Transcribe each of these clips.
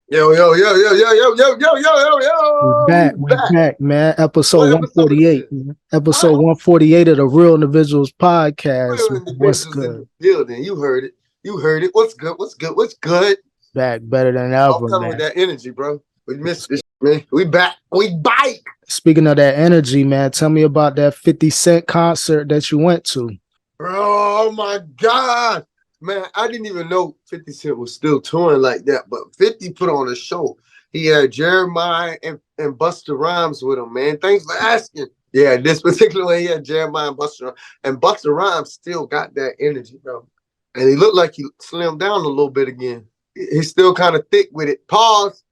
Yo, yo, yo, yo, yo, yo, yo, yo, yo, yo, yo. We We back. back, man. Episode What episode is 148. this? Man. Episode What? 148 of the Real Individuals podcast. Real Man. What's individuals in good? the building. You heard it. You heard it. What's good? What's good? What's good? Back better than I'm ever, coming with man. that energy, bro. We missed this, man. We back. We bike. Speaking of that energy, man, tell me about that 50 Cent concert that you went to. Bro, oh my God. Man, I didn't even know 50 Cent was still touring like that, but 50 put on a show. He had Jeremiah and Busta Rhymes with him, man. Thanks for asking. Yeah, this particular one, he had Jeremiah and Busta Rhymes. And Busta Rhymes still got that energy, bro. And he looked like he slimmed down a little bit again. He's still kind of thick with it. Pause.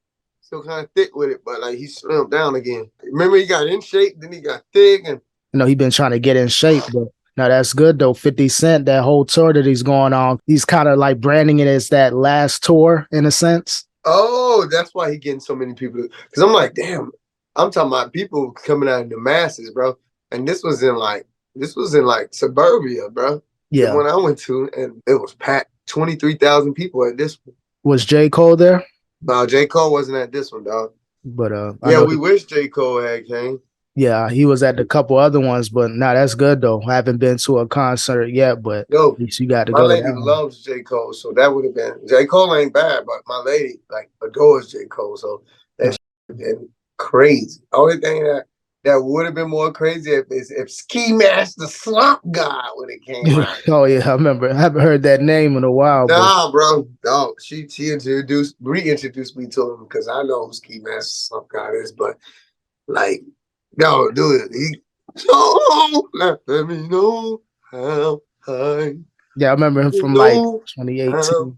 Still kind of thick with it, but like he slimmed down again. Remember, he got in shape, then he got thick, and You know, he been trying to get in shape, but now that's good though. 50 Cent, that whole tour that he's going on, he's kind of like branding it as that last tour in a sense. oh, that's why he getting so many people. Because I'm like, damn, I'm talking about people coming out in the masses, bro. And this was in like suburbia, bro. The Yeah. one I went to, and it was packed. 23,000 people at this one. Was J. Cole there? No, J. Cole wasn't at this one, dog. But I Yeah, know we wish J. Cole had came. yeah, he was at a couple other ones, but that's good though. I haven't been to a concert yet, but Yo, at least you got to my go to lady that one. loves J. Cole, so that would have been J. Cole ain't bad, but my lady like adores J. Cole, so that shit would have been crazy. Only thing that would have been more crazy if Ski Mask the Slump God would have came out. Oh yeah, I remember. I haven't heard that name in a while, but Nah, bro. No, she reintroduced me to him because I know who Ski Mask the Slump God is, but like, no, dude, so let me know how high. yeah, I remember him from like 2018.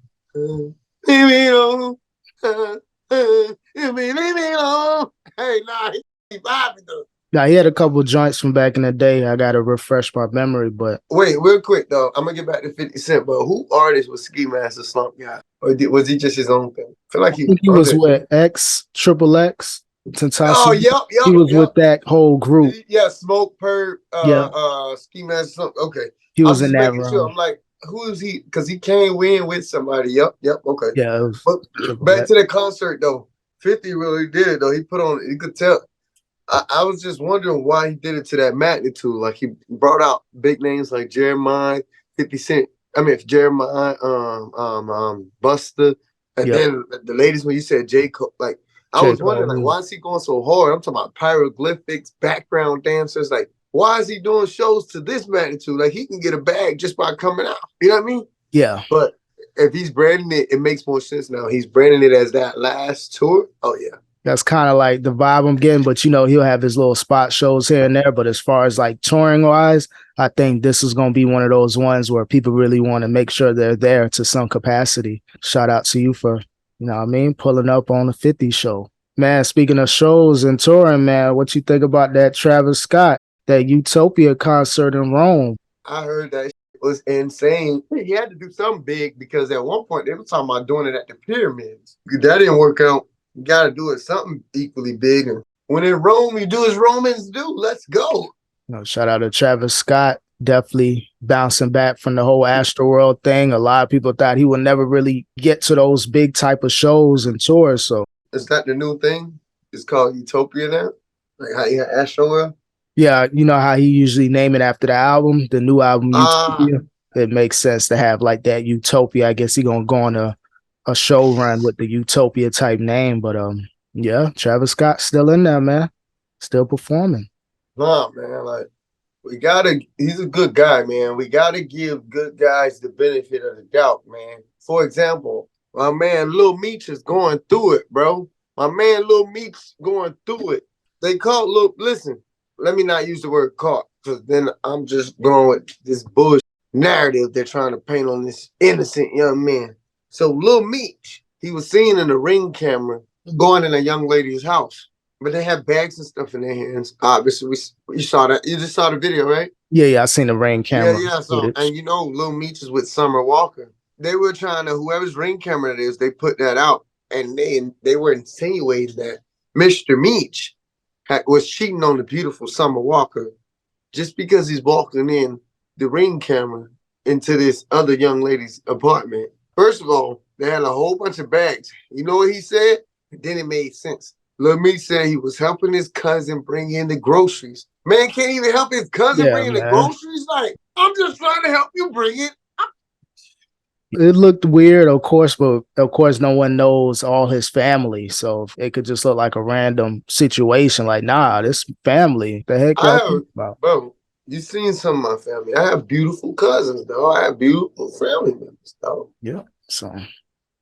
Leave me alone. Leave me alone. Hey, nah, he vibing though. Yeah, he had a couple joints from back in the day. I got to refresh my memory, but Wait, real quick though. I'm gonna get back to 50 Cent, but who artist was Ski Master Slump Guy? Or was he just his own thing? I feel like I think he was with Triple X, Oh, Tentacion. yep. He was with that whole group. Yeah, Smoke Per, Yeah, Ski Master Slump. Okay. he I was was in just that making sure. room. I'm like, who is he? Because he came in with somebody. Yep, okay. Yeah, it was But Triple back X. to the concert though. 50 really did it though. He put on, you could tell. I was just wondering why he did it to that magnitude. Like he brought out big names like Jeremiah, 50 Cent. I mean, Jeremiah, Buster, and Yep. then the latest when you said J. Cole. Like I J. was wondering, like, Cole. why is he going so hard? I'm talking about pyroglyphics, background dancers. Like, why is he doing shows to this magnitude? Like he can get a bag just by coming out. You know what I mean? Yeah. But if he's branding it, it makes more sense now. He's branding it as that last tour. Oh yeah. That's kind of like the vibe I'm getting, but you know, he'll have his little spot shows here and there. But as far as like touring wise, I think this is going to be one of those ones where people really want to make sure they're there to some capacity. Shout out to you for, you know what I mean, pulling up on the 50 show. Man, speaking of shows and touring, man, what you think about that Travis Scott, that Utopia concert in Rome? I heard that was insane. He had to do something big because at one point they were talking about doing it at the pyramids. That didn't work out. You got to do it something equally big. And when in Rome, you do as Romans do. Let's go. You know, shout out to Travis Scott. Definitely bouncing back from the whole Astroworld thing. A lot of people thought he would never really get to those big type of shows and tours. So is that the new thing? It's called Utopia now? Like how you had Astroworld? Yeah, you know how he usually name it after the album, the new album, Utopia. It makes sense to have like that Utopia. I guess he gonna go on a show run with the Utopia type name. But yeah, Travis Scott still in there, man. Still performing. Nah, man, like he's a good guy, man. We gotta give good guys the benefit of the doubt, man. For example, my man Lil Meech is going through it, bro. My man Lil Meech going through it. They caught listen, let me not use the word caught, because then I'm just going with this bullshit narrative they're trying to paint on this innocent young man. So Lil Meech, he was seen in a Ring camera going in a young lady's house. But they had bags and stuff in their hands. Obviously, you saw that. You just saw the video, right? Yeah, I seen the Ring camera. Yeah. So, and you know, Lil Meech is with Summer Walker. They were trying to, whoever's Ring camera it is, they put that out. And they were insinuating that Mr. Meech was cheating on the beautiful Summer Walker just because he's walking in the Ring camera into this other young lady's apartment. First of all, they had a whole bunch of bags. You know what he said? Then it made sense. Lil Meech said he was helping his cousin bring in the groceries. Man can't even help his cousin bring in the groceries. Like, I'm just trying to help you bring it. It looked weird, of course, but of course, no one knows all his family. So it could just look like a random situation. Like, nah, this family. The heck y'all think about? Bro, you seen some of my family. I have beautiful cousins, though. I have beautiful family members, though. Yeah. So,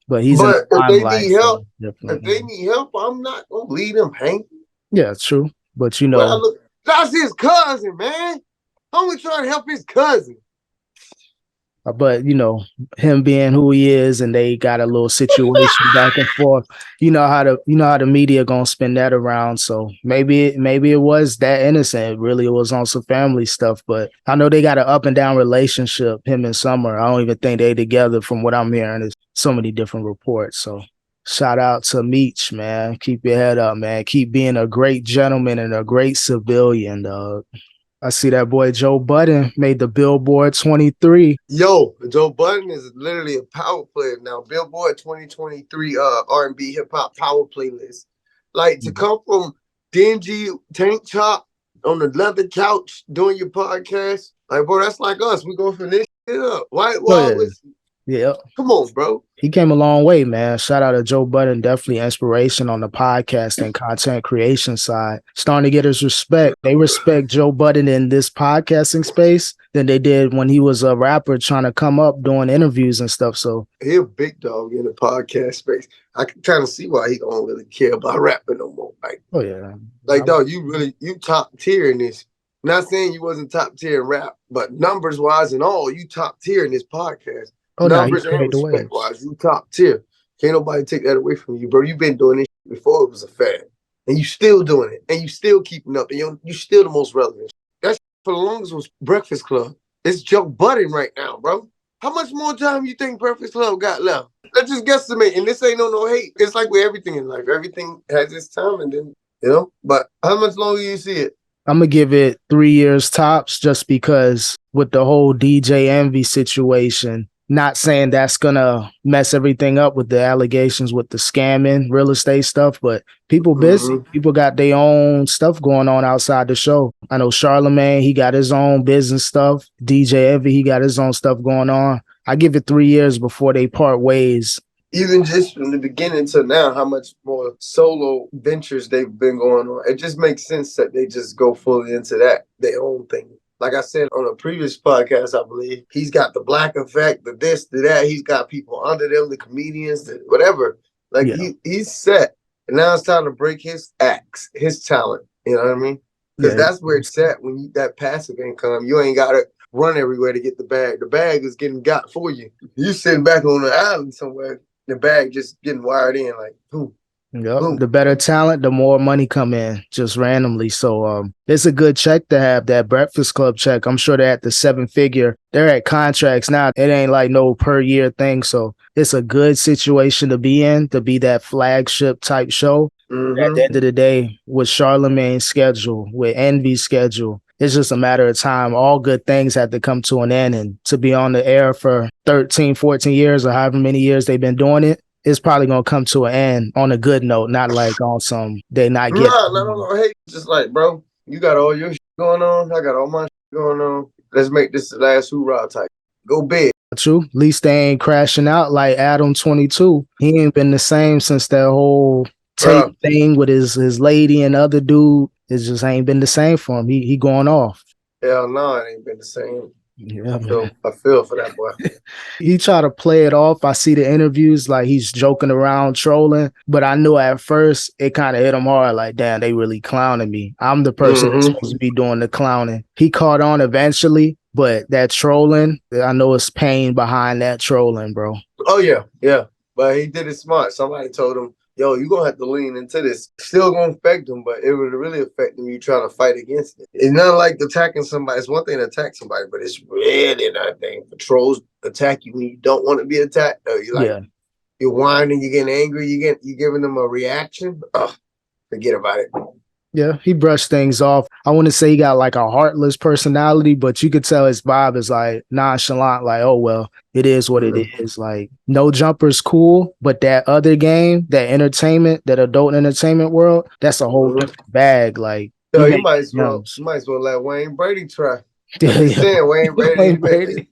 but he's in the if they need help, so I'm not gonna leave them hanging. Yeah, true. But you know, that's his cousin, man. I'm only trying to help his cousin. But you know, him being who he is, and they got a little situation back and forth. You know how the media gonna spin that around. So maybe it was that innocent. Really, it was on some family stuff. But I know they got an up and down relationship. Him and Summer. I don't even think they together. From what I'm hearing, there's so many different reports. So shout out to Meech, man. Keep your head up, man. Keep being a great gentleman and a great civilian, dog. I see that boy Joe Budden made the Billboard 23. Yo, Joe Budden is literally a power player now. Billboard 2023 R&B hip hop power playlist. Like to come from dingy tank top on the leather couch doing your podcast, like bro, that's like us. We going for this shit up. Why? Yeah. Come on, bro. He came a long way, man. Shout out to Joe Budden. Definitely inspiration on the podcast and content creation side. Starting to get his respect. They respect Joe Budden in this podcasting space than they did when he was a rapper trying to come up doing interviews and stuff. So he a big dog in the podcast space. I can kind of see why he don't really care about rapping no more. Like, oh yeah. Like, dog, you top tier in this. Not saying you wasn't top tier in rap, but numbers wise and all, you top tier in this podcast. Oh, numbers and respect wise, you top tier. Can't nobody take that away from you, bro. You've been doing this before it was a fad, and you still doing it, and you still keeping up, and you still the most relevant. That for the longest was Breakfast Club. It's Joe Budden right now, bro. How much more time you think Breakfast Club got left? Let's just guesstimate, and this ain't no hate. It's like with everything in life, everything has its time, and then But how much longer you see it? I'm gonna give it 3 years tops, just because with the whole DJ Envy situation. Not saying that's gonna mess everything up with the allegations with the scamming real estate stuff, but people busy. People got their own stuff going on outside the show. I know Charlamagne, he got his own business stuff. DJ Envy, he got his own stuff going on. I give it 3 years before they part ways. Even just from the beginning to now, how much more solo ventures they've been going on. It just makes sense that they just go fully into that, their own thing. Like I said on a previous podcast, I believe, he's got the Black Effect, the this, the that. He's got people under them, the comedians, the whatever. Like he's set. And now it's time to break his acts, his talent. You know what I mean? Because that's where it's at when you that passive income. You ain't got to run everywhere to get the bag. The bag is getting got for you. You sitting back on the island somewhere, the bag just getting wired in like, boom. Yep. The better talent, the more money come in just randomly. So it's a good check to have, that Breakfast Club check. I'm sure they're at the 7-figure. They're at contracts now. It ain't like no per year thing. So it's a good situation to be in, to be that flagship type show. At the end of the day, with Charlamagne's schedule, with Envy's schedule, it's just a matter of time. All good things have to come to an end. And to be on the air for 13, 14 years or however many years they've been doing it, it's probably gonna come to an end on a good note, not like on some they not getting. No. Hey, just like, bro, you got all your shit going on. I got all my shit going on. Let's make this the last hoorah type. Go big. True. At least they ain't crashing out like Adam 22. He ain't been the same since that whole tape thing with his lady and other dude. It just ain't been the same for him. He going off. Hell no, it ain't been the same. Yeah, I feel for that boy. He tried to play it off. I see the interviews like he's joking around, trolling, but I knew at first it kind of hit him hard. Like, damn, they really clowning me. I'm the person that's supposed to be doing the clowning. He caught on eventually, but that trolling, I know it's pain behind that trolling, bro. Oh yeah. But he did it smart. Somebody told him, yo, you're going to have to lean into this. Still going to affect them, but it would really affect them. You trying to fight against it. It's not like attacking somebody. It's one thing to attack somebody, but it's really not a thing. Trolls attack you when you don't want to be attacked. You're whining, you're getting angry, you're giving them a reaction. Forget about it. Yeah, he brushed things off. I wouldn't say he got like a heartless personality, but you could tell his vibe is like nonchalant, like, oh, well, it is what it is. Like, no jumper's cool, but that other game, that entertainment, that adult entertainment world, that's a whole different bag. Like, So he you made might as well, gems. you might as well let Wayne Brady try. Yeah, I'm just yeah. saying, Wayne Wayne Brady, Brady.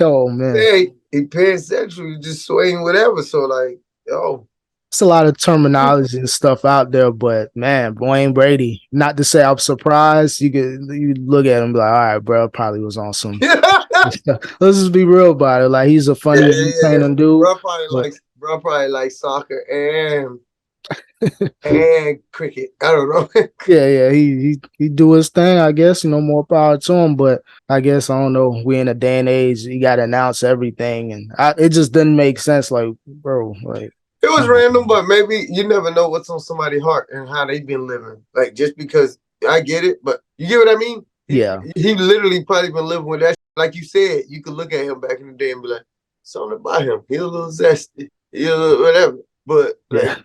Oh, man. yeah, he pansexual, you just swaying whatever. So like, yo, It's a lot of terminology and stuff out there, but man, Wayne Brady. Not to say I'm surprised. You look at him and be like, all right, bro, probably was on some. yeah, Let's just be real about it. Like he's a funny, yeah. entertaining dude. But Bro probably like soccer and cricket. I don't know. yeah, he do his thing. I guess more power to him. But I guess I don't know. We in a day and age, you got to announce everything, and it just didn't make sense. Like, bro, like. It was random, but maybe you never know what's on somebody's heart and how they've been living. Like just because I get it, but you get what I mean? Yeah. He literally probably been living with that. Like you said, you could look at him back in the day and be like, something about him. He a little zesty. He a little whatever. But like, Yeah.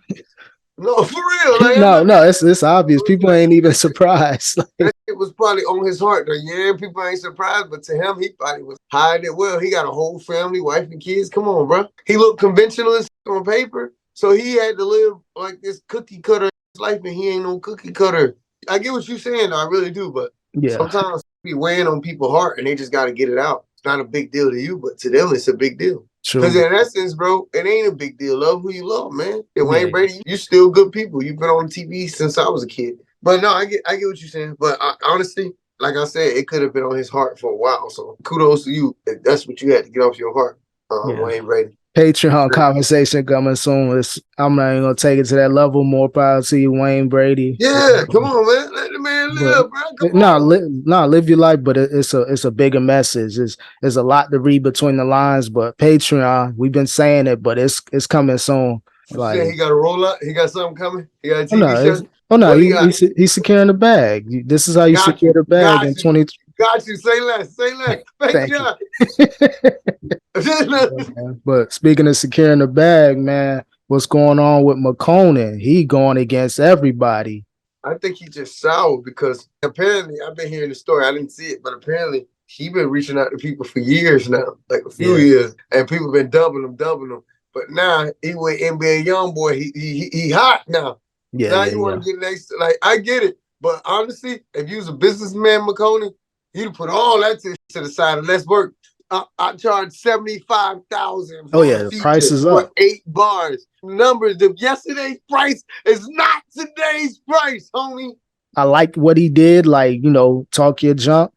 no, for real. Like no, it's obvious. People ain't even surprised. that shit was probably on his heart. Like, yeah, people ain't surprised, but to him, he probably was hiding it well. He got a whole family, wife and kids. Come on, bro. He looked conventionalist on paper, so he had to live like this cookie cutter life, and he ain't no cookie cutter. I get what you're saying, though, I really do, but Yeah. sometimes be weighing on people's heart, and they just got to get it out. It's not a big deal to you, but to them, it's a big deal. Because in essence, bro, it ain't a big deal. Love who you love, man. And Wayne Brady, you still good people. You've been on TV since I was a kid. But no, I get what you're saying. But honestly, like I said, it could have been on his heart for a while. So kudos to you. If that's what you had to get off your heart, Wayne Brady. Patreon conversation coming soon. I'm not even gonna take it to that level. More power to you, Wayne Brady. Yeah, come on, man. Let the man live, bro. Live your life, but it's a bigger message. It's a lot to read between the lines. But Patreon, we've been saying it, but it's coming soon. Like he got a roll up. He got something coming. He got a TV show. Oh no, he's securing the bag. This is how you secure the bag in 20. Got you. Say less. Say less. Thank you. But speaking of securing the bag, man, what's going on with McKonnen? He going against everybody. I think he just sour because apparently I've been hearing the story. I didn't see it, but apparently he been reaching out to people for years now, like a few years, and people been dubbing him. But now he with NBA YoungBoy. He hot now. Yeah. Now you want to get next? Like I get it, but honestly, if you was a businessman, McKonnen, you'd put all that to the side and let's work. I charge $75,000. Oh yeah, the price is up. 8 bars. Numbers of yesterday's price is not today's price, homie. I like what he did. Like talk your junk.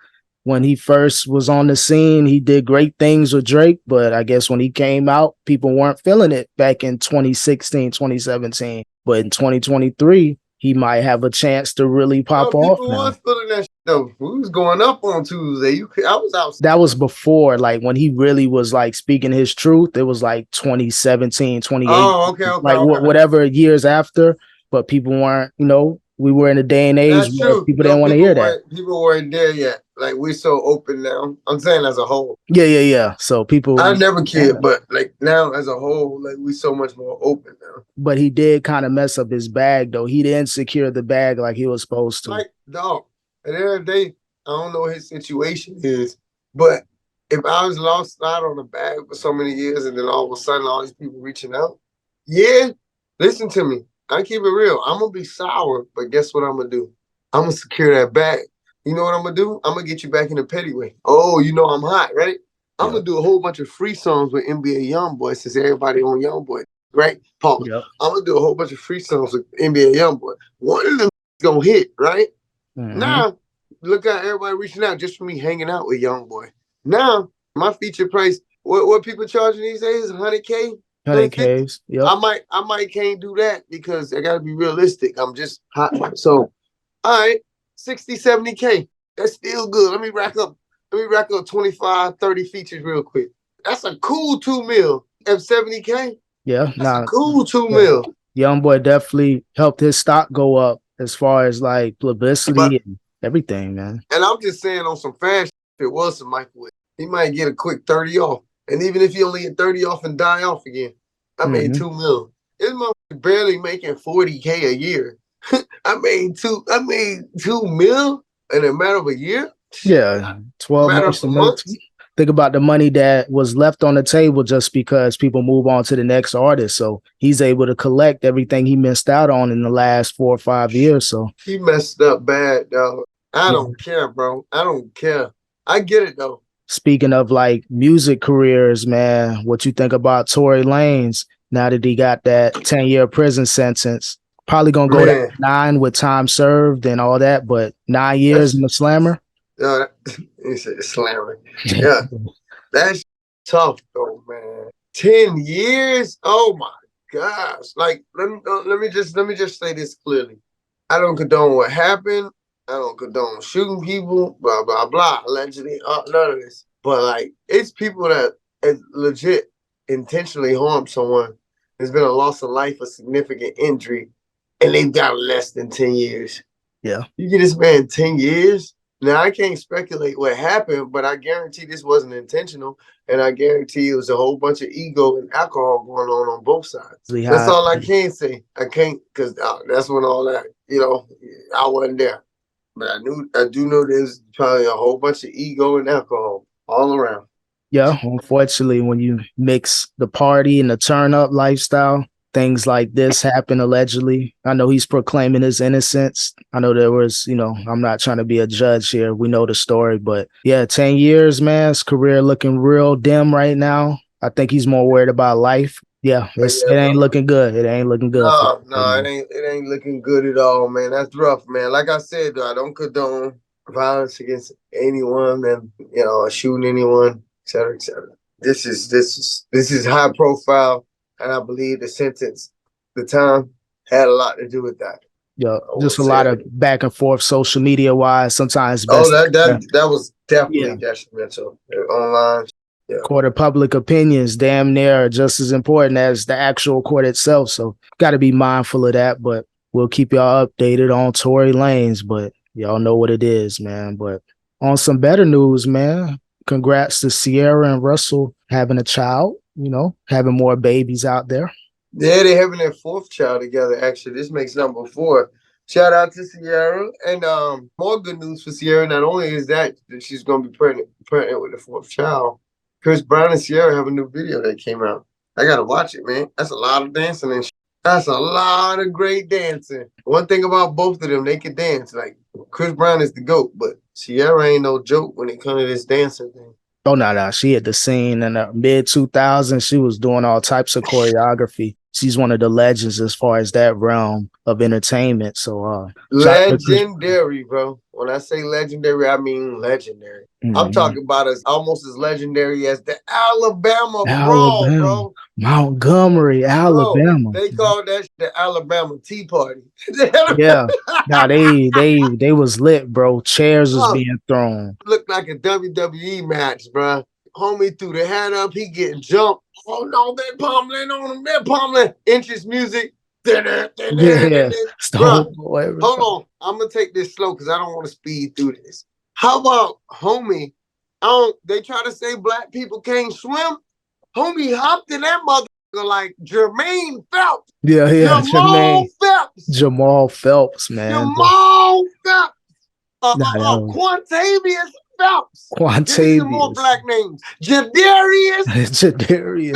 When he first was on the scene, he did great things with Drake, but I guess when he came out, people weren't feeling it back in 2016, 2017. But in 2023, he might have a chance to really pop off people now. Was feeling that shit, though. We was going up on Tuesday. I was out. That was before, like when he really was like speaking his truth. It was like 2017, 2018. Oh, okay. Like whatever years after, but people weren't, we were in a day and age where people didn't want to hear that. People weren't there yet. Like we're so open now. I'm saying as a whole. Yeah. So people. I never cared, but like now as a whole, like we so much more open now. But he did kind of mess up his bag though. He didn't secure the bag like he was supposed to. Like dog. At the end of the day, I don't know what his situation is, but if I was lost out on the bag for so many years and then all of a sudden all these people reaching out, listen to me. I keep it real. I'm gonna be sour, but guess what I'm gonna do? I'm gonna secure that bag. You know what I'm gonna do? I'm gonna get you back in the petty way. Oh, I'm hot, right? I'm gonna do a whole bunch of free songs with NBA YoungBoy since everybody on YoungBoy, right? Paul. Yep. I'm gonna do a whole bunch of free songs with NBA YoungBoy. One of them gonna hit, right? Mm-hmm. Now, look at everybody reaching out just for me hanging out with YoungBoy. Now, my feature price, what people charging these days? 100K? 100Ks. Yep. I might can't do that because I gotta be realistic. I'm just hot. So, all right, 60, 70K. That's still good. Let me rack up 25, 30 features real quick. That's a cool 2 mil. At 70K. Yeah, that's a cool 2 mil. YoungBoy definitely helped his stock go up as far as like publicity and everything, man. And I'm just saying on some fashion, if it was some microwave, he might get a quick 30 off. And even if he only get 30 off and die off again, I made 2 mil. This motherfucker barely making 40K a year. I made 2 mil in a matter of a year. Yeah, 12 Matter months of to make. months. Think about the money that was left on the table just because people move on to the next artist. So he's able to collect everything he missed out on in the last 4 or 5 years. So he messed up bad, dog. I don't care, bro. I don't care. I get it though. Speaking of like music careers, man, what you think about Tory Lanez now that he got that 10-year prison sentence? Probably gonna go to 9 with time served and all that, but 9 years in the slammer. He said slammer. Yeah, that's tough though, man. 10 years? Oh my gosh! Like, let me just say this clearly. I don't condone what happened. I don't condone shooting people. Blah blah blah. Allegedly, none of this. But like, it's people that legit intentionally harm someone. There's been a loss of life, a significant injury, and they've got less than 10 years. Yeah. You get this man 10 years. Now, I can't speculate what happened, but I guarantee this wasn't intentional. And I guarantee it was a whole bunch of ego and alcohol going on both sides. That's all I can say. I can't, because that's when all that, I wasn't there. But I do know there's probably a whole bunch of ego and alcohol all around. Yeah, unfortunately, when you mix the party and the turn up lifestyle, things like this happen allegedly. I know he's proclaiming his innocence. I know there was, I'm not trying to be a judge here. We know the story, but yeah, 10 years, man, his career looking real dim right now. I think he's more worried about life. Yeah, it ain't looking good. It ain't looking good. No, it ain't looking good at all, man. That's rough, man. Like I said, though, I don't condone violence against anyone, and shooting anyone, et cetera, et cetera. This is high profile. And I believe the sentence, the time, had a lot to do with that. Yeah, just a lot of back and forth, social media wise. Sometimes best. That was definitely detrimental online. Yeah. Court of public opinions, damn near just as important as the actual court itself. So got to be mindful of that. But we'll keep y'all updated on Tory Lanez. But y'all know what it is, man. But on some better news, man. Congrats to Ciara and Russell having a child. Having more babies out there. Yeah, they're having their 4th child together, actually. This makes number 4. Shout out to Ciara. And more good news for Ciara. Not only is that she's going to be pregnant with the 4th child, Chris Brown and Ciara have a new video that came out. I got to watch it, man. That's a lot of dancing and shit. That's a lot of great dancing. One thing about both of them, they can dance. Like, Chris Brown is the GOAT, but Ciara ain't no joke when it comes to this dancing thing. Oh, no. She had the scene in the mid-2000s. She was doing all types of choreography. She's one of the legends as far as that realm of entertainment. So, legendary, bro. When I say legendary, I mean legendary. Mm-hmm. I'm talking about almost as legendary as the Alabama Brawl, bro. Montgomery, Alabama. Bro, they called that the Alabama Tea Party. Yeah. Nah, they was lit, bro. Chairs was being thrown. Looked like a WWE match, bro. Homie threw the hat up. He getting jumped. Oh no, they're pummeling on him. They're pummeling. Interest music. Yeah. Bro, hold on. I'm gonna take this slow because I don't want to speed through this. How about homie? They try to say black people can't swim. Homie hopped in that motherfucker like Jermaine Phelps. Yeah. Jamal Phelps, man. Jamal Phelps. Quantavious Phelps. Give me some more black names. Jadarius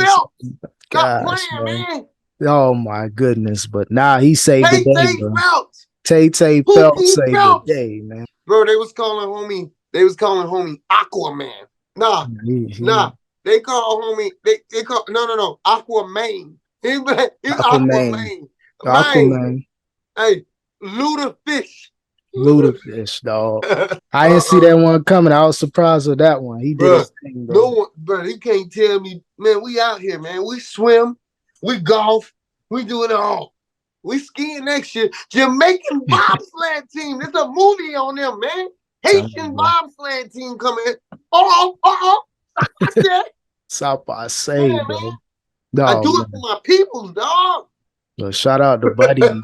Phelps. Stop playing, man. Oh my goodness. But he saved the day, bro. Phelps. Tay Phelps saved the day, man. Bro, they was calling homie Aquaman. Nah. They call homie, they call, no, Aquaman. He's Aquaman. Aquaman. Hey, Ludafish. Ludafish, dog. I didn't see that one coming. I was surprised with that one. He did his thing, bro. No one, bro, he can't tell me, man, we out here, man. We swim, we golf, we do it all. We skiing next year. Jamaican bobsled team. There's a movie on them, man. Haitian bobsled team coming in. South by Say, bro. No, I do it for my peoples, dog. Well, shout out to Buddy, man.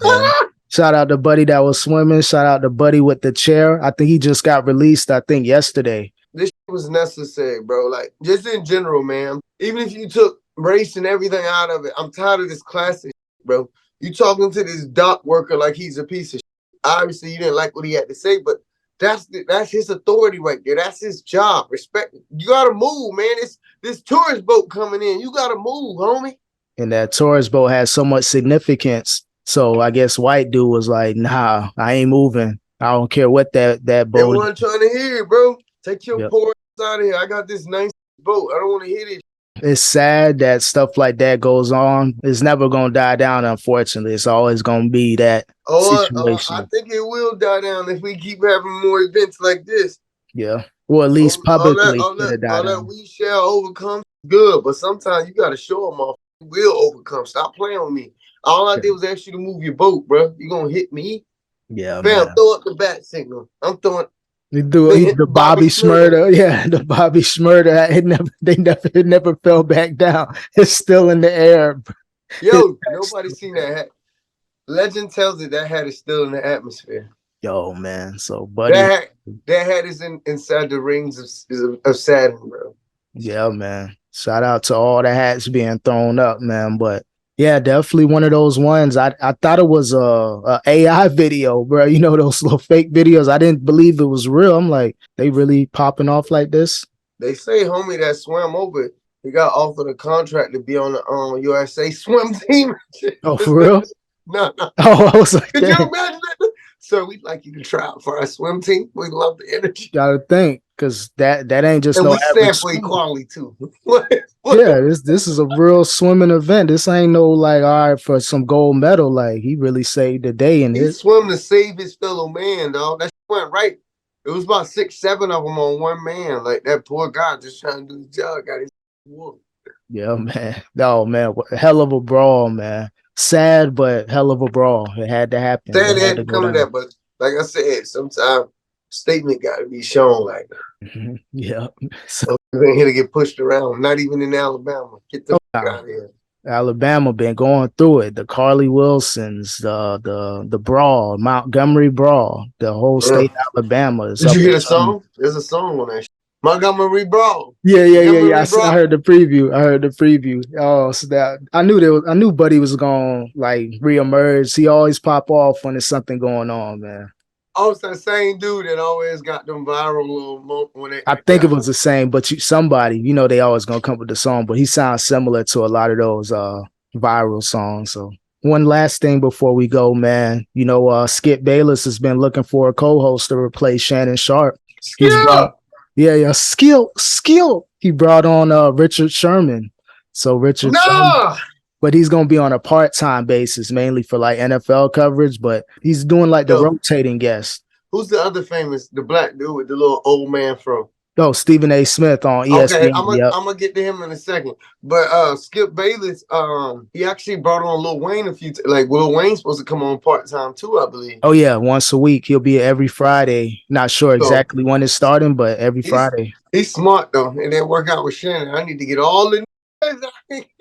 Shout out to Buddy that was swimming. Shout out to Buddy with the chair. I think he just got released, yesterday. This was necessary, bro. Like, just in general, man. Even if you took race and everything out of it, I'm tired of this classic, bro. You talking to this dock worker like he's a piece of shit. Obviously, you didn't like what he had to say, but that's his authority right there. That's his job. Respect. You gotta move, man. It's this tourist boat coming in. You gotta move, homie. And that tourist boat has so much significance. So I guess white dude was like, nah, I ain't moving. I don't care what that They boat weren't trying to hear it, bro. Take your Yep. poor ass out of here. I got this nice boat. I don't want to hear this. It's sad that stuff like that goes on. It's never gonna die down, unfortunately. It's always gonna be that situation. I think it will die down if we keep having more events like this. Yeah. Or at least publicly All that down. we shall overcome good, but sometimes you gotta show them off. We will overcome. Stop playing with me. All I did was ask you to move your boat, bro. You gonna hit me? Yeah, Bam, man. throw up the bat signal. I'm throwing. You do it, the Bobby Shmurda. Yeah, the Bobby Shmurda. It never fell back down. It's still in the air. Yo, nobody's seen that hat. Legend tells it that hat is still in the atmosphere. Yo, man. So, buddy, that hat is inside the rings of Saturn, bro. Yeah, man. Shout out to all the hats being thrown up, man. But yeah, definitely one of those ones. I thought it was a AI video, bro. You know, those little fake videos. I didn't believe it was real. I'm like, they really popping off like this? They say homie that swam over, he got offered a contract to be on the USA swim team. Oh, for real? No. Oh, I was like, could you imagine that? Sir, we'd like you to try out for our swim team. We love the energy. Gotta think, because that ain't just and no we stand average for swim. equality too. Yeah, this is a real swimming event. This ain't no like, all right, for some gold medal. Like, he really saved the day in his swim to save his fellow man, dog. That went right. It was about 6, 7 of them on one man. Like that poor guy just trying to do his job, got his whooped. Yeah, man. No, man. Hell of a brawl, man. Sad, but hell of a brawl. It had to happen. Sad had to come to that, but like I said, sometimes statement got to be shown. Like, yeah, so they're here to get pushed around. Not even in Alabama. Get the fuck out of here. Alabama been going through it. The Carly Wilsons, the Brawl, Montgomery Brawl, the whole state of Alabama is. Did you hear the song? There's a song on that. Montgomery Brawl. Yeah. I heard the preview. Oh, so that I knew Buddy was gonna like reemerge. He always pop off when there's something going on, man. Oh, it's that same dude that always got them viral little moments when they. I think it was the same, but somebody, they always gonna come with the song, but he sounds similar to a lot of those viral songs. So one last thing before we go, man. Skip Bayless has been looking for a co-host to replace Shannon Sharpe. Skill. He brought on Richard Sherman. So Richard Sherman, but he's gonna be on a part-time basis, mainly for like NFL coverage, but he's doing like the rotating guest. Who's the other famous, the black dude with the little old man fro? Oh, Stephen A. Smith on ESPN. Okay, I'm gonna get to him in a second. But Skip Bayless, he actually brought on Lil Wayne a few like Lil Wayne's supposed to come on part-time too, I believe. Oh yeah, once a week. He'll be every Friday. Not sure exactly when it's starting, but every Friday. He's smart though. And then work out with Shannon. I need to get all the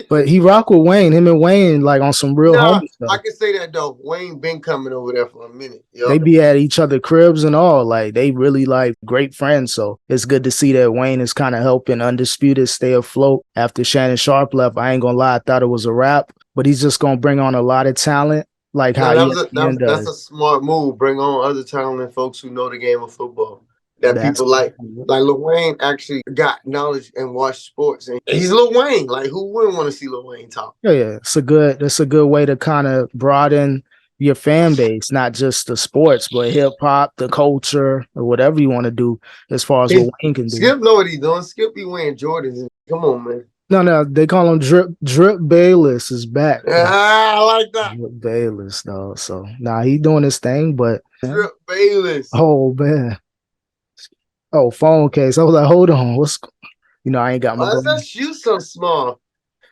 but he rock with Wayne. Him and Wayne like on some real homie stuff. I can say that though. Wayne been coming over there for a minute. They be at each other cribs and all. Like they really like great friends. So it's good to see that Wayne is kind of helping Undisputed stay afloat after Shannon Sharpe left. I ain't gonna lie, I thought it was a wrap, but he's just gonna bring on a lot of talent. Like how that's a smart move. Bring on other talented folks who know the game of football. That people like Lil Wayne actually got knowledge and watched sports, and he's Lil Wayne. Like, who wouldn't want to see Lil Wayne talk? Yeah, it's a good way to kind of broaden your fan base, not just the sports, but hip hop, the culture, or whatever you want to do as far as what Wayne can do. Skip know what he's doing. Skip be wearing Jordans. Come on, man. No, they call him Drip Bayless is back. I like that. Drip Bayless, though. So he doing his thing, but Drip Bayless. Oh man. Oh, phone case. I was like, hold on. I ain't got my. Why is that shoe so small?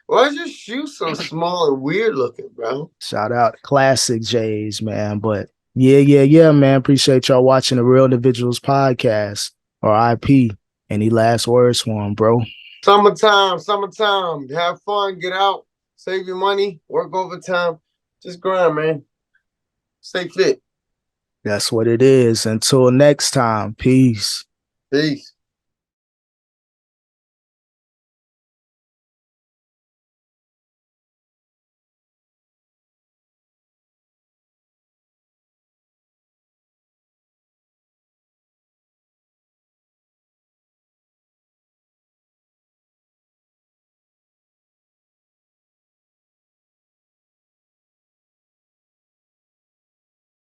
Why is your shoe so small and weird looking, bro? Shout out Classic J's, man. But yeah, man. Appreciate y'all watching the Real Individuals podcast or IP. Any last words for him, bro? Summertime. Have fun, get out, save your money, work overtime. Just grind, man. Stay fit. That's what it is. Until next time, peace. Peace.